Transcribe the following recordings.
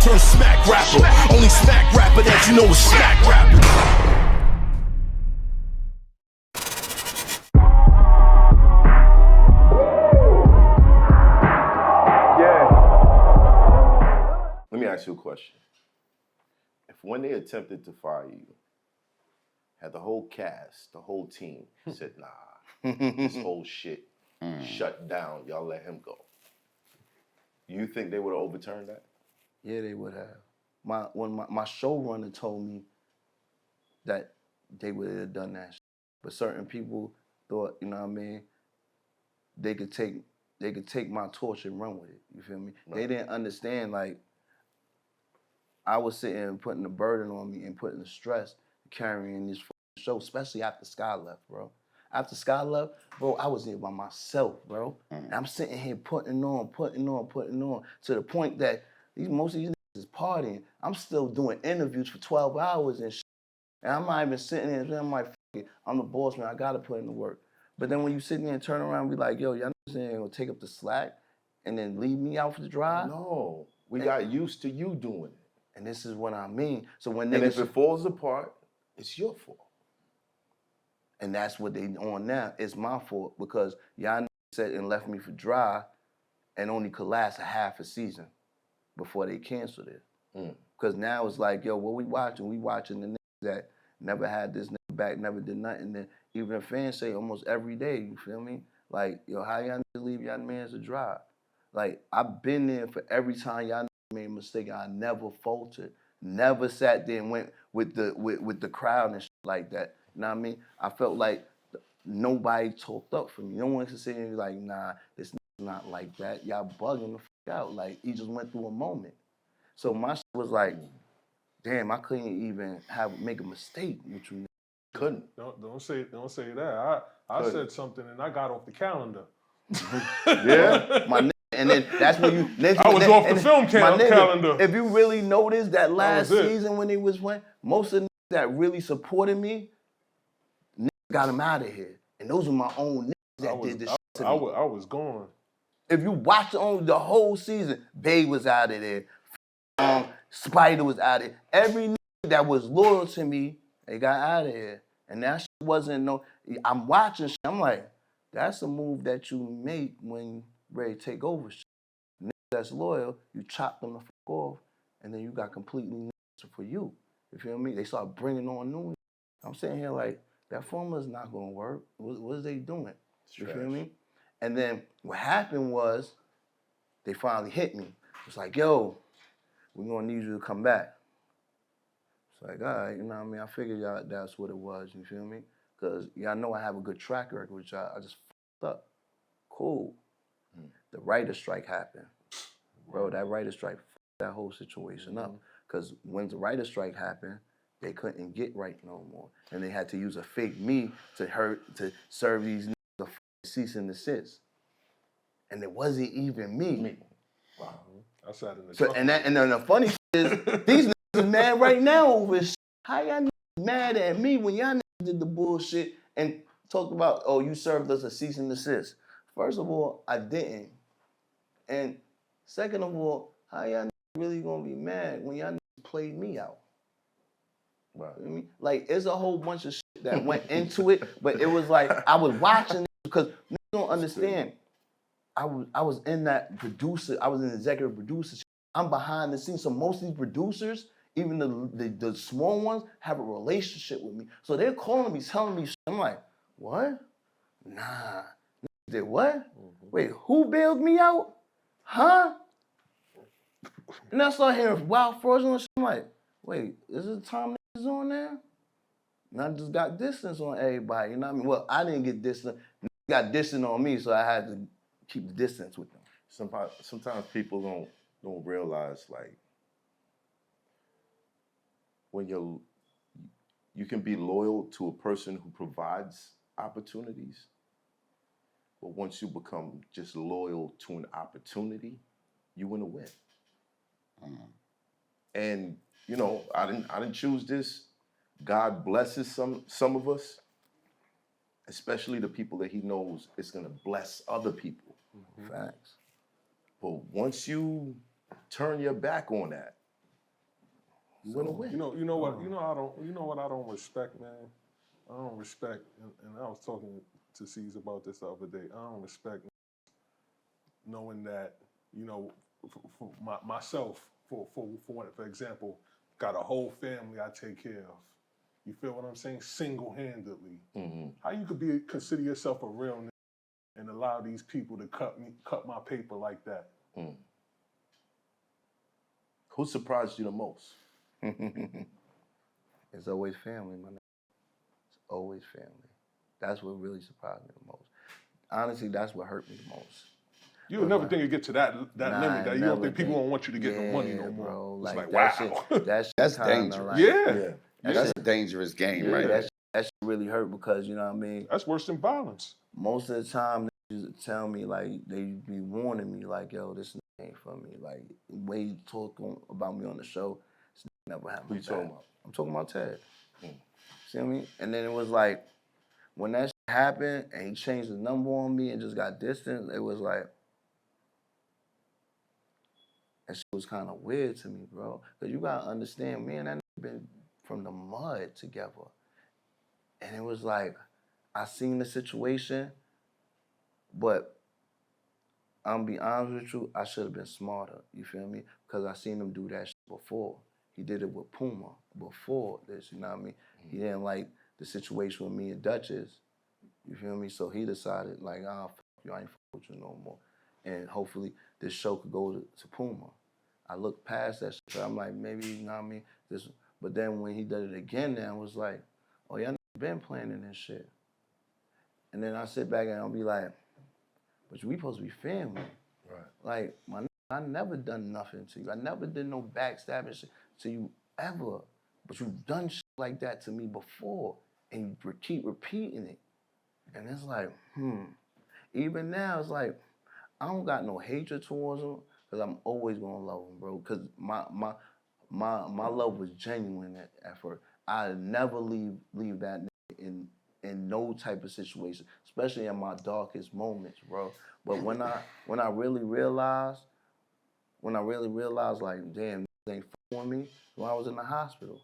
turned smack rapper. Only smack rapper that you know is smack rapper. Let me ask you a question. If when they attempted to fire you, had the whole cast, the whole team said, nah, this whole shit shut down, y'all let him go, you think they would have overturned that? Yeah, they would have. When my showrunner told me that they would have done that shit. But certain people thought, you know what I mean, they could take my torch and run with it, you feel me? Right. They didn't understand, like, I was sitting and putting the burden on me and putting the stress carrying this show, especially after Sky left, bro. After Sky left, bro, I was here by myself, bro. And I'm sitting here putting on, to the point that most of these niggas is partying. I'm still doing interviews for 12 hours and shit. And I'm not even sitting there and I'm like, fuck it, I'm the boss, man, I gotta put in the work. But then when you sit there and turn around and be like, yo, y'all niggas ain't gonna take up the slack and then leave me out for the drive? No, we got used to you doing it. And this is what I mean. So when and if it falls apart, it's your fault. And that's what they on now. It's my fault because y'all said and left me for dry and only could last a half a season before they canceled it. Because now it's like, yo, what we watching? We watching the niggas that never had this nigga back, never did nothing. Then even the fans say almost every day, you feel me? Like, yo, how y'all niggas leave y'all mans to dry? Like, I've been there for every time y'all made a mistake. I never faltered, never sat there and went with the crowd and shit like that. You know what I mean? I felt like nobody talked up for me. No one could sit there and be like, nah, this not like that. Y'all bugging the fuck out. Like, he just went through a moment. So my shit was like, damn, I couldn't even make a mistake with you. Couldn't. Don't say that. I said something and I got off the calendar. Yeah? My nigga, and then that's when you... I was off the film calendar. If you really noticed that last season when he was most of the niggas that really supported me, niggas got him out of here. And those were my own niggas that did this shit to me. I was gone. If you watch the whole season, Bae was out of there. Spyder was out of there. Every nigga that was loyal to me, they got out of here. And that shit wasn't I'm watching shit, I'm like, that's a move that you make when ready to take over shit. Niggas that's loyal, you chop them the fuck off, and then you got completely niggas for you. You feel me? They start bringing on new niggas. I'm sitting here like, that formula's not gonna work. What is they doing? You feel me? And then what happened was, they finally hit me. It's like, yo, we're gonna need you to come back. It's like, all right, you know what I mean? I figured y'all that's what it was, you feel me? Because y'all know I have a good track record with y'all. I just fucked up. Cool. The writer's strike happened. Bro, that writer's strike fucked that whole situation up. Because when the writer's strike happened, they couldn't get right no more. And they had to use a fake me to serve these niggas a cease and desist. And it wasn't even me. Wow. I sat in the so, and then the funny shit is, these niggas are mad right now over shit. How y'all niggas mad at me when y'all niggas did the bullshit and talked about, oh, you served us a cease and desist? First of all, I didn't. And second of all, how y'all niggas really gonna be mad when y'all niggas played me out? Right. You know what I mean? Like, it's a whole bunch of shit that went into it, but it was like, I was watching it because niggas don't understand. I was in that producer, I was an executive producer. I'm behind the scenes. So most of these producers, even the small ones, have a relationship with me. So they're calling me, telling me shit. I'm like, what? Nah. Did what? Wait, who bailed me out? Huh? And I started hearing wild fraudulent shit. I'm like, wait, is it time niggas on there? And I just got distance on everybody, you know what I mean? Well, I didn't get distance. Niggas got distance on me, so I had to keep the distance with them. Sometimes people don't realize, like, when you can be loyal to a person who provides opportunities, but once you become just loyal to an opportunity, you win a win. And you know, I didn't choose this. God blesses some of us, especially the people that He knows it's gonna bless other people. Facts. But once you turn your back on that Win a win. You know what I don't respect, man. I don't respect, and I was talking to C's about this the other day. I don't respect knowing that, for myself, for example, got a whole family I take care of. You feel what I'm saying? Single-handedly. Mm-hmm. How you could consider yourself a real nigga and allow these people to cut my paper like that? Mm. Who surprised you the most? It's always family, man. It's always family. That's what really surprised me the most. Honestly, that's what hurt me the most. You would never think you get to that limit that you don't think people won't want you to get no money no more. Bro, it's like that wow. Shit, That's kinda dangerous. like, Yeah. That's a dangerous game, right? That shit really hurt because, you know what I mean? That's worse than violence. Most of the time, they used to tell me, like, they be warning me, like, yo, this ain't for me. Like, the way you talk about me on the show, this never happened. Who you talking about? I'm talking about Ted. See what I mean? And then it was like, when that shit happened and he changed the number on me and just got distant, it was like, that shit was kind of weird to me, bro. Because you got to understand, me and that nigga been from the mud together. And it was like, I seen the situation, but I'm gonna be honest with you, I should have been smarter, you feel me? Because I seen him do that shit before. He did it with Puma before this, you know what I mean? He didn't like the situation with me and Duchess, you feel me? So he decided, like, fuck you, I ain't fuck with you no more. And hopefully this show could go to Puma. I looked past that shit, I'm like, maybe, you know what I mean? But then when he did it again now, it was like, oh, y'all been planning this shit. And then I sit back and I'll be like, but we supposed to be family. Right. Like, I never done nothing to you. I never did no backstabbing shit to you ever. But you've done shit like that to me before. And you keep repeating it. And it's like, Even now, it's like, I don't got no hatred towards him because I'm always gonna love him, bro. Because my love was genuine at first. I'd never leave that nigga in no type of situation, especially in my darkest moments, bro. But when I really realized, like, damn, this ain't f***ing with me, when I was in the hospital.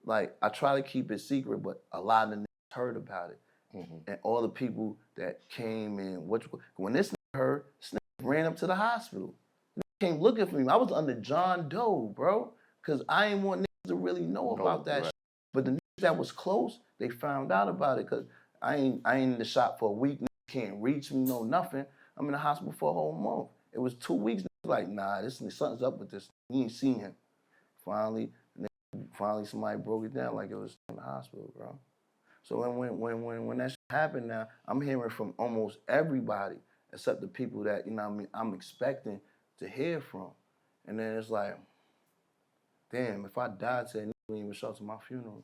Like, I try to keep it secret, but a lot of the niggas heard about it. Mm-hmm. And all the people that came in, when this nigga heard, this nigga ran up to the hospital. Nigga came looking for me. I was under John Doe, bro, because I ain't want niggas to really know about that shit. But the niggas that was close, they found out about it, because I ain't in the shop for a week. Niggas can't reach me, no nothing. I'm in the hospital for a whole month. It was 2 weeks. Niggas like, nah, something's up with this. You ain't seen him. Finally somebody broke it down like it was in the hospital, bro. So when that shit happened now, I'm hearing from almost everybody except the people that, you know what I mean, I'm expecting to hear from. And then it's like, damn, if I died today, niggas wouldn't even show up to my funeral.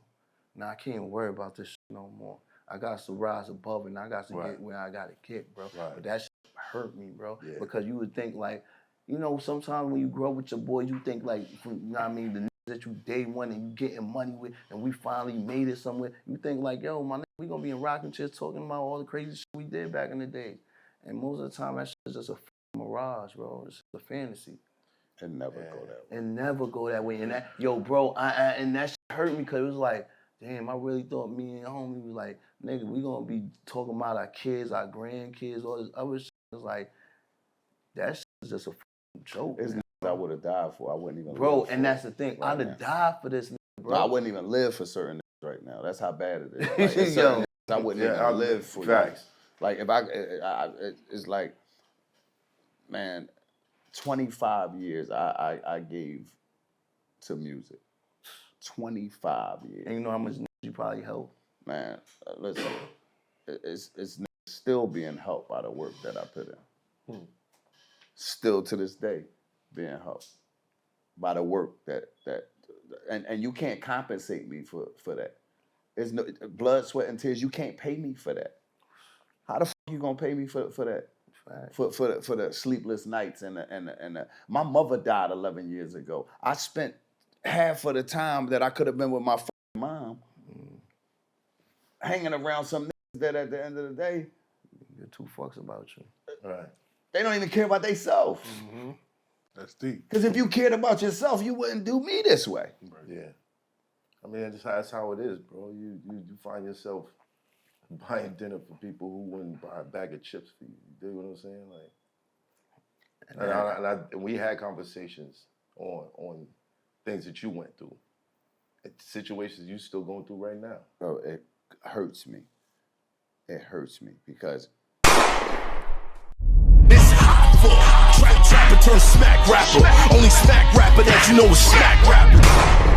Now I can't worry about this shit no more. I got to rise above it, and I got to get where I got to get, bro. Right. But that shit hurt me, bro. Yeah. Because you would think, like, you know, sometimes when you grow with your boys, you think, like, you know what I mean, the niggas that you day one and you getting money with, and we finally made it somewhere, you think, like, yo, my nigga, we gonna be in rocking chairs talking about all the crazy shit we did back in the day. And most of the time, that shit is just a mirage, bro. It's just a fantasy. It never go that way. And never go that way. And that, yo, bro, and that shit hurt me because it was like, damn, I really thought me and homie was like, nigga, we gonna be talking about our kids, our grandkids, all this other shit. It's like, that shit is just a joke. It's man. I would have died for. I wouldn't even Bro, live for and that's the thing. right I'd have died for this, bro. No, I wouldn't even live for certain niggas right now. That's how bad it is. Like, it's certain niggas I wouldn't even live for. Facts. Like, if it's like, man, 25 years I gave to music. 25 years. And you know how much you probably helped? Man, listen, it's still being helped by the work that I put in. Still to this day being helped by the work and you can't compensate me for that. There's no blood, sweat, and tears. You can't pay me for that. How the fuck you gonna pay me for that? Right. For the sleepless nights and the my mother died 11 years ago. I spent half of the time that I could have been with my mom hanging around some niggas that at the end of the day, give two fucks about you. Right. They don't even care about themselves. Mm-hmm. That's deep. Because if you cared about yourself, you wouldn't do me this way. Yeah. I mean, that's how it is, bro. You find yourself buying dinner for people who wouldn't buy a bag of chips for you. You dig what I'm saying? Like, and we had conversations on things that you went through, situations you still going through right now. Bro, it hurts me. It hurts me because It's hot for trapper turn smack rapper. Only smack rapper that you know is smack rapper.